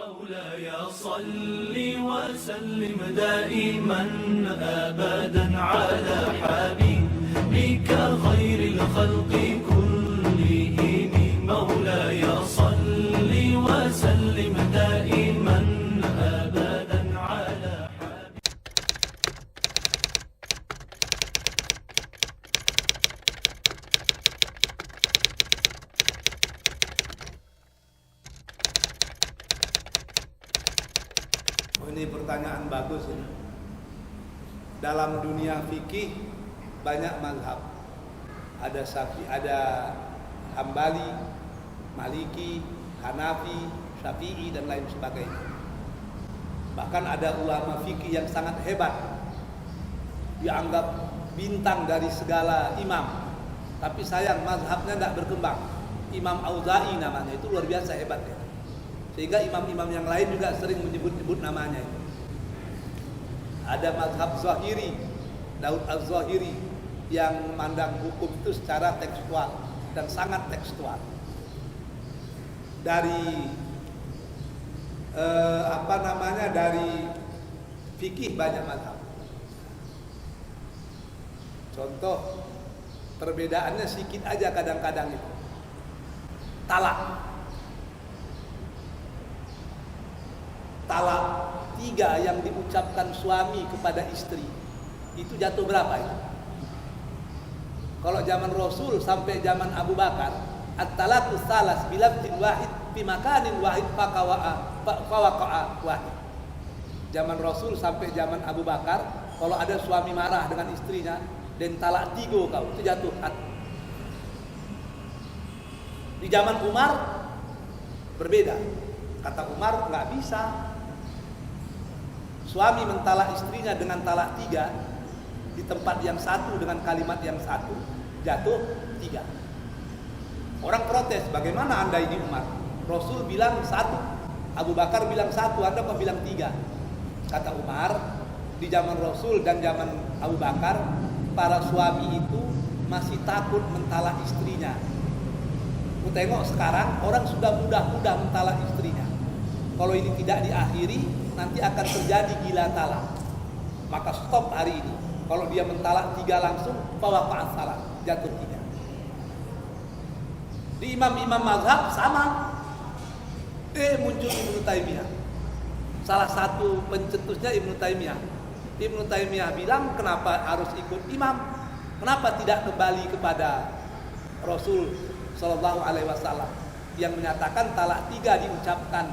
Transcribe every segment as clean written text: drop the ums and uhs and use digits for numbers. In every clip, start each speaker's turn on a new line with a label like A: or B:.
A: مولاي صل وسلم دائما أبدا على حبيبك خير الخلق كلهم. مولاي صل وسلم دائما أبدا على
B: Ini pertanyaan bagus ini. Dalam dunia fikih banyak mazhab. Ada Hambali, Maliki, Hanafi, Syafi'i dan lain sebagainya. Bahkan ada ulama fikih yang sangat hebat, dianggap bintang dari segala imam. Tapi sayang mazhabnya tidak berkembang. Imam Auza'i namanya, itu luar biasa hebatnya. Sehingga imam-imam yang lain juga sering menyebut-nyebut namanya itu. Ada mazhab Zahiri, Daud Az-Zahiri, yang memandang hukum itu secara tekstual dan sangat tekstual. Dari dari fikih banyak mazhab. Contoh perbedaannya sedikit aja kadang-kadang itu. Talak 3 yang diucapkan suami kepada istri itu jatuh berapa itu? Kalau zaman Rasul sampai zaman Abu Bakar, at-talaqu salas bilafdin wahid fi makanin wahid fawaqa'a wahid. Zaman Rasul sampai zaman Abu Bakar, kalau ada suami marah dengan istrinya dan talak 3 kau, itu jatuh had. Di zaman Umar berbeda. Kata Umar, nggak bisa suami mentalak istrinya dengan talak 3 di tempat yang satu dengan kalimat yang satu, jatuh 3. Orang protes, bagaimana anda ini Umar? Rasul bilang 1, Abu Bakar bilang 1, anda kok bilang 3? Kata Umar, di zaman Rasul dan zaman Abu Bakar, para suami itu masih takut mentalak istrinya. Ku tengok sekarang orang sudah mudah-mudah mentalak istrinya. Kalau ini tidak diakhiri, nanti akan terjadi gila talak. Maka stop hari ini. Kalau dia mentalak 3 langsung, fawaqa'at salah, jatuh 3. Di imam-imam mazhab sama. Muncul Ibnu Taimiyah. Salah satu pencetusnya Ibnu Taimiyah. Ibnu Taimiyah bilang, kenapa harus ikut imam? Kenapa tidak kembali kepada Rasul Sallallahu Alaihi Wasallam yang menyatakan talak 3 diucapkan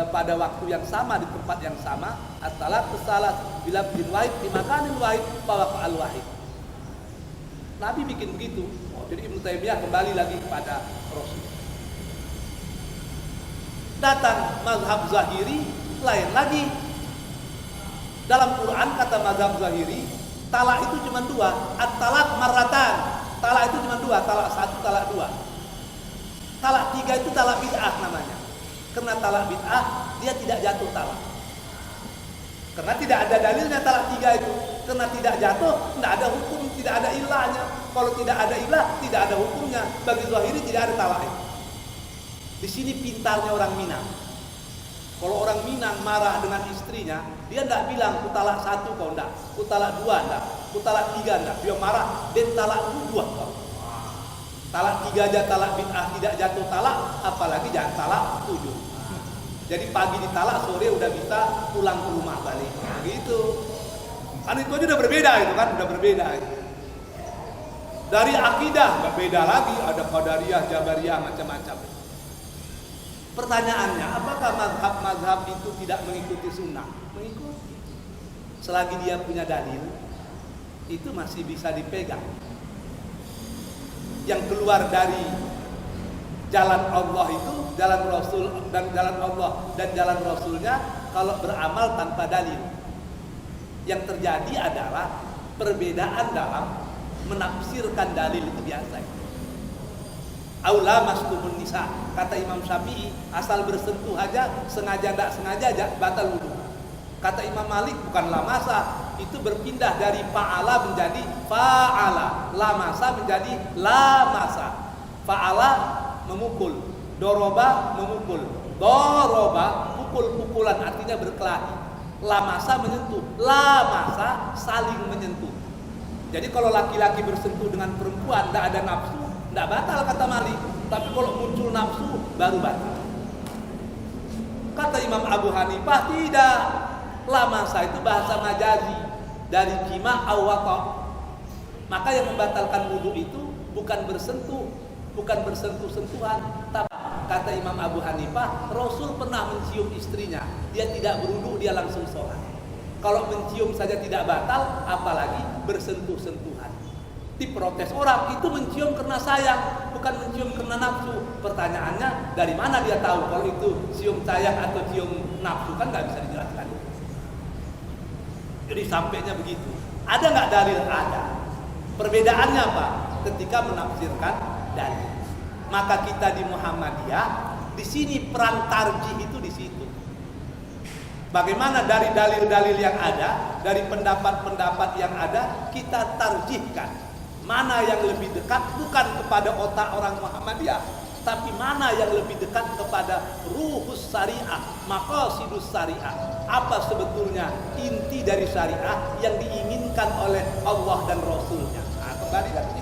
B: pada waktu yang sama di tempat yang sama, at-talaqu salas bilafdin wahid fi makanin wahid fawaqa'al wahid. Nabi bikin begitu. Jadi Ibnu Taimiyah kembali lagi kepada Rasul. Datang mazhab Zahiri, lain lagi. Dalam Quran kata mazhab Zahiri, talak itu cuma 2, at-talaq marratan. Talak itu cuma 2, talak 1, talak 2. Talak 3 itu talak bid'ah namanya. Karena talak bid'ah, dia tidak jatuh talak. Karena tidak ada dalilnya talak 3 itu. Karena tidak jatuh, tidak ada hukum, tidak ada ilahnya. Kalau tidak ada ilah, tidak ada hukumnya. Bagi Zahiri tidak ada talak itu. Di sini pintarnya orang Minang. Kalau orang Minang marah dengan istrinya, dia tidak bilang ku talak 1 kau enggak, ku talak 2 enggak, ku talak 3 enggak. Dia marah, dan talak 2 kau. Talak 3 aja talak bid'ah tidak jatuh talak, apalagi jangan talak 7. Jadi pagi ditalak, sore udah bisa pulang ke rumah balik. Gitu. Kan itu aja udah berbeda itu kan, udah berbeda itu. Dari akidah berbeda lagi, ada Qadariyah, Jabariyah, macam-macam. Pertanyaannya, apakah mazhab-mazhab itu tidak mengikuti sunnah? Mengikuti. Selagi dia punya dalil, itu masih bisa dipegang. Yang keluar dari jalan Allah itu, jalan Rasul dan jalan Allah dan jalan Rasulnya, kalau beramal tanpa dalil. Yang terjadi adalah perbedaan dalam menafsirkan dalil itu biasa. Aula mastumun nisa, kata Imam Syafi'i, asal bersentuh aja, sengaja tidak sengaja aja batal wudu. Kata Imam Malik, bukanlah masa, itu berpindah dari fa'ala menjadi fa'ala, lamasa menjadi lamasa. Fa'ala memukul, doroba memukul, doroba pukul-pukulan artinya berkelahi. Lamasa menyentuh, lamasa saling menyentuh. Jadi kalau laki-laki bersentuh dengan perempuan tidak ada nafsu, tidak batal kata Malik. Tapi kalau muncul nafsu baru batal. Kata Imam Abu Hanifah tidak. Lamasa itu bahasa majazi dari jima' awwata. Maka yang membatalkan wudu itu bukan bersentuh, bukan bersentuh-sentuhan, tapi kata Imam Abu Hanifah, Rasul pernah mencium istrinya, dia tidak berwudu, dia langsung sholat. Kalau mencium saja tidak batal, apalagi bersentuh-sentuhan. Diprotes orang, itu mencium karena sayang, bukan mencium karena nafsu. Pertanyaannya, dari mana dia tahu kalau itu cium sayang atau cium nafsu? Kan nggak bisa dijelaskan. Jadi sampainya begitu. Ada nggak dalil? Ada. Perbedaannya apa? Ketika menafsirkan dalil. Maka kita di Muhammadiyah, di sini perang tarjih itu di situ. Bagaimana dari dalil-dalil yang ada, dari pendapat-pendapat yang ada, kita tarjihkan. Mana yang lebih dekat bukan kepada otak orang Muhammadiyah, tapi mana yang lebih dekat kepada ruhus syariah, maqasidus syariah. Apa sebetulnya inti dari syariah yang diinginkan oleh Allah dan Rasulnya. Nah, kembali lagi